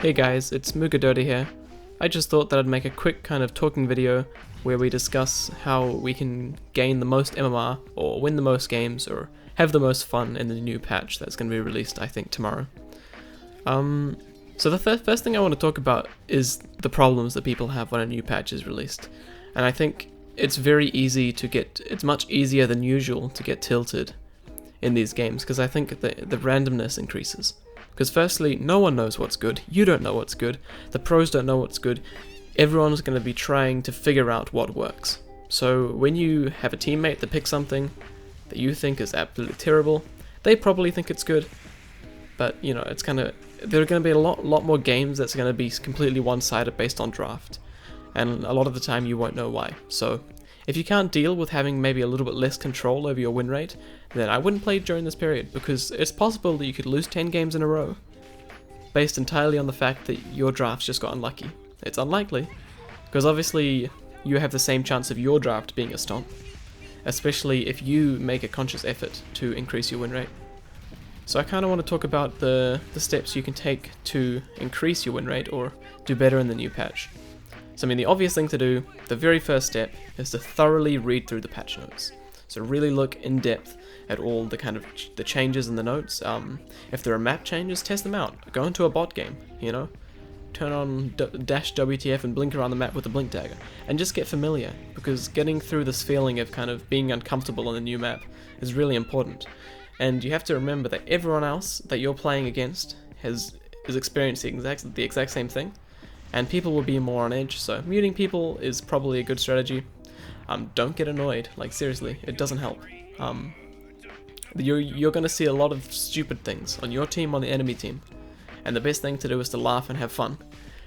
Hey guys, it's Mugeh here. I just thought that I'd make a quick kind of talking video where we discuss how we can gain the most MMR, or win the most games, or have the most fun in the new patch that's going to be released, I think, tomorrow. So the first thing I want to talk about is the problems that people have when a new patch is released. And I think it's it's much easier than usual to get tilted in these games, because I think the randomness increases. Because firstly, no one knows what's good, you don't know what's good, the pros don't know what's good, everyone's going to be trying to figure out what works. So when you have a teammate that picks something that you think is absolutely terrible, they probably think it's good, but you know, there are going to be a lot more games that's going to be completely one-sided based on draft, and a lot of the time you won't know why. So if you can't deal with having maybe a little bit less control over your win rate, then I wouldn't play during this period, because it's possible that you could lose 10 games in a row, based entirely on the fact that your drafts just got unlucky. It's unlikely, because obviously you have the same chance of your draft being a stomp, especially if you make a conscious effort to increase your win rate. So I kind of want to talk about the steps you can take to increase your win rate or do better in the new patch. So I mean, the obvious thing to do, the very first step, is to thoroughly read through the patch notes. So really look in depth at all the changes in the notes. If there are map changes, test them out. Go into a bot game, you know? Turn on dash WTF and blink around the map with a blink dagger, and just get familiar, because getting through this feeling of kind of being uncomfortable on the new map is really important. And you have to remember that everyone else that you're playing against is experiencing the exact same thing, and people will be more on edge, so muting people is probably a good strategy. Don't get annoyed, like seriously, it doesn't help. You're going to see a lot of stupid things on your team, on the enemy team, and the best thing to do is to laugh and have fun,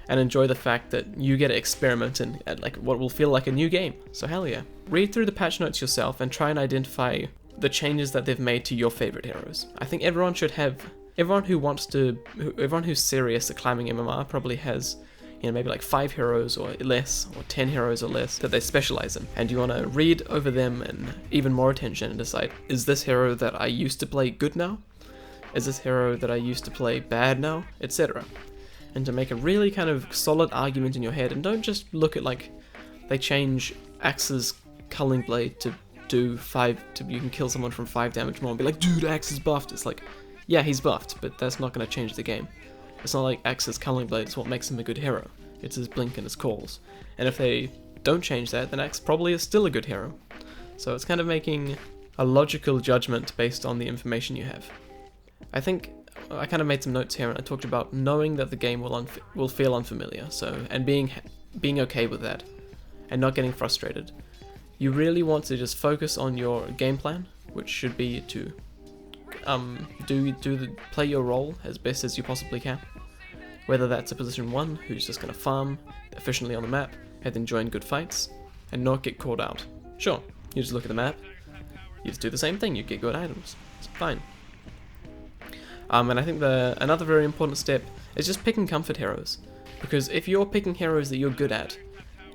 and enjoy the fact that you get to experiment at like what will feel like a new game, so hell yeah. Read through the patch notes yourself and try and identify the changes that they've made to your favorite heroes. I think everyone who's serious at climbing MMR probably has, you know, maybe like 5 heroes or less, or 10 heroes or less that they specialize in. And you want to read over them and even more attention and decide, is this hero that I used to play good now? Is this hero that I used to play bad now? Etc. And to make a really kind of solid argument in your head, and don't just look at like, they change Axe's Culling Blade to do 5, you can kill someone from 5 damage more and be like, dude, Axe is buffed. It's like, yeah, he's buffed, but that's not going to change the game. It's not like Axe's Culling Blade is what makes him a good hero. It's his blink and his calls. And if they don't change that, then Axe probably is still a good hero. So it's kind of making a logical judgment based on the information you have. I think I kind of made some notes here, and I talked about knowing that the game will feel unfamiliar, and being okay with that, and not getting frustrated. You really want to just focus on your game plan, which should be to play your role as best as you possibly can. Whether that's a position 1 who's just going to farm efficiently on the map and then join good fights and not get caught out. Sure, you just look at the map, you just do the same thing, you get good items. It's fine. And I think another very important step is just picking comfort heroes. Because if you're picking heroes that you're good at,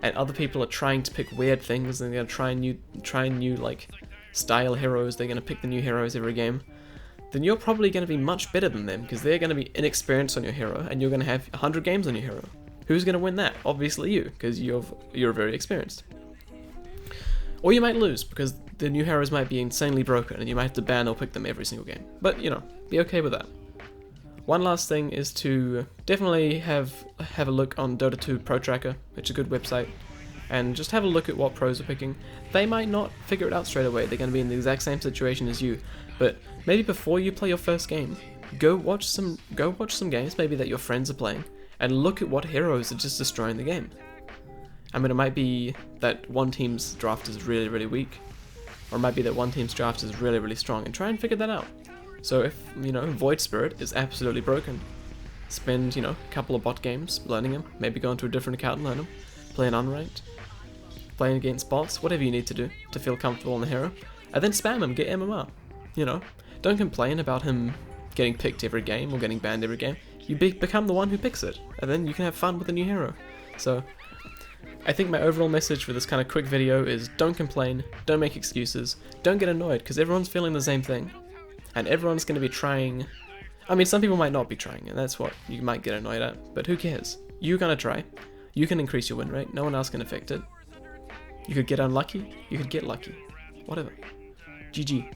and other people are trying to pick weird things, and they're going to try new like style heroes, they're going to pick the new heroes every game, then you're probably going to be much better than them, because they're going to be inexperienced on your hero, and you're going to have 100 games on your hero. Who's going to win that? Obviously you, because you're very experienced. Or you might lose, because the new heroes might be insanely broken, and you might have to ban or pick them every single game. But, you know, be okay with that. One last thing is to definitely have a look on Dota 2 Pro Tracker. It's a good website. And just have a look at what pros are picking. They might not figure it out straight away. They're going to be in the exact same situation as you. But maybe before you play your first game, go watch some games maybe that your friends are playing, and look at what heroes are just destroying the game. I mean, it might be that one team's draft is really, really weak, or it might be that one team's draft is really, really strong, and try and figure that out. So if, you know, Void Spirit is absolutely broken, spend, you know, a couple of bot games learning him, maybe go into a different account and learn him, play an unranked, playing against bots, whatever you need to do to feel comfortable on the hero, and then spam him, get MMR. You know, don't complain about him getting picked every game or getting banned every game. You become the one who picks it, and then you can have fun with a new hero. So I think my overall message for this kind of quick video is don't complain, don't make excuses, don't get annoyed, because everyone's feeling the same thing, and everyone's going to be trying I mean, some people might not be trying, and that's what you might get annoyed at, but who cares? You're gonna try. You can increase your win rate, no one else can affect it. You could get unlucky, you could get lucky. Whatever. GG.